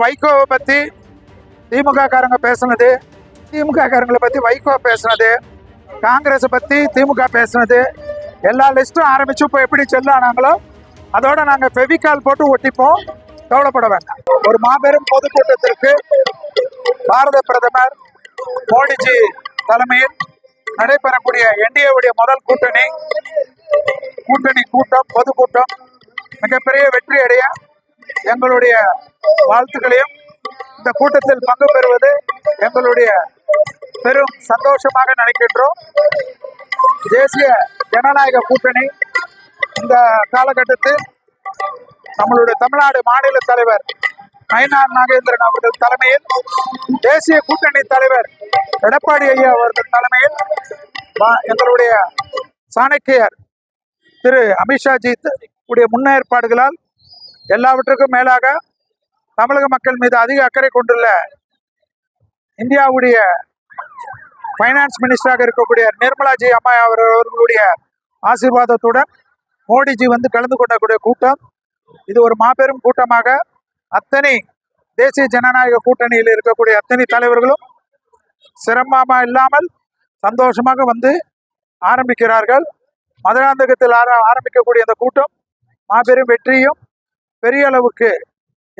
வைகோவை பத்தி திமுக காரங்க பேசுனது, திமுக காரங்களை பத்தி வைகோ பேசுனது, காங்கிரஸ் பத்தி திமுக பேசுனது, எல்லா லிஸ்டும் ஆரம்பிச்சு இப்போ எப்படி செல்லானாங்களோ அதோட நாங்க ஃபெவிகால் போட்டு ஒட்டிப்போம். கவலைப்பட வேண்டாம். ஒரு மாபெரும் பொதுக்கூட்டத்திற்கு பாரத பிரதமர் மோடிஜி தலைமையில் நடைபெறக்கூடிய என்டிஏவுடைய முதல் கூட்டணி கூட்டம் பொதுக்கூட்டம் மிகப்பெரிய வெற்றி அடைய எங்களுடைய வாழ்த்துக்களையும், இந்த கூட்டத்தில் பங்கு பெறுவது எங்களுடைய பெரும் சந்தோஷமாக நினைக்கின்றோம். தேசிய ஜனநாயக கூட்டணி இந்த காலகட்டத்தில் நம்மளுடைய தமிழ்நாடு மாநில தலைவர் நயினார் நாகேந்திரன் அவர்கள் தலைமையில், தேசிய கூட்டணி தலைவர் எடப்பாடி ஐயா அவர்கள் தலைமையில், எங்களுடைய சாணக்கியர் திரு அமித்ஷாஜி உடைய முன்னேற்பாடுகளால் எல்லாவற்றுக்கும் மேலாக தமிழக மக்கள் மீது அதிக அக்கறை கொண்டுள்ள இந்தியாவுடைய ஃபைனான்ஸ் மினிஸ்டராக இருக்கக்கூடிய நிர்மலாஜி அம்மா அவர்களுடைய ஆசீர்வாதத்துடன் மோடிஜி வந்து கலந்து கொள்ளக்கூடிய கூட்டம் இது ஒரு மாபெரும் கூட்டமாக அத்தனை தேசிய ஜனநாயக கூட்டணியில் இருக்கக்கூடிய அத்தனை தலைவர்களும் சிரமமாக இல்லாமல் சந்தோஷமாக வந்து ஆரம்பிக்கிறார்கள். மதுராந்தகத்தில் ஆரம்பிக்கக்கூடிய அந்த கூட்டம் மாபெரும் வெற்றியும் பெரிய அளவுக்கு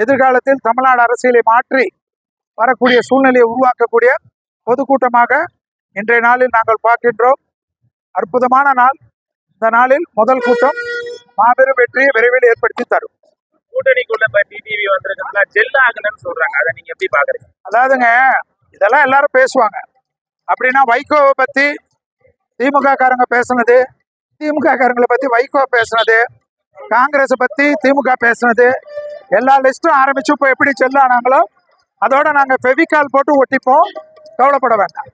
எதிர்காலத்தில் தமிழ்நாடு அரசியலை மாற்றி வரக்கூடிய சூழ்நிலையை உருவாக்கக்கூடிய பொதுக்கூட்டமாக இன்றைய நாளில் நாங்கள் பார்க்கின்றோம். அற்புதமான நாள். இந்த நாளில் முதல் கூட்டம் மாபெரும் வெற்றியை விரைவில் ஏற்படுத்தி தரும். கூட்டணிக்குள்ள டிடிவி வந்திருக்கிறதுல ஜெல் ஆகலன்னு சொல்றாங்க, அதை நீங்க எப்படி பாக்குறீங்க? அதாவதுங்க, இதெல்லாம் எல்லாரும் பேசுவாங்க. அப்படின்னா வைகோவை பத்தி திமுக காரங்க பேசுனது, திமுக காரங்களை பத்தி வைகோ பேசுனது, காங்கிரஸ் பத்தி திமுக பேசுனது, எல்லா லிஸ்டும் ஆரம்பிச்சு இப்போ எப்படி செல்லானாங்களோ அதோட நாங்க ஃபெவிகால் போட்டு ஒட்டிப்போம். கவலைப்பட வேண்டாம்.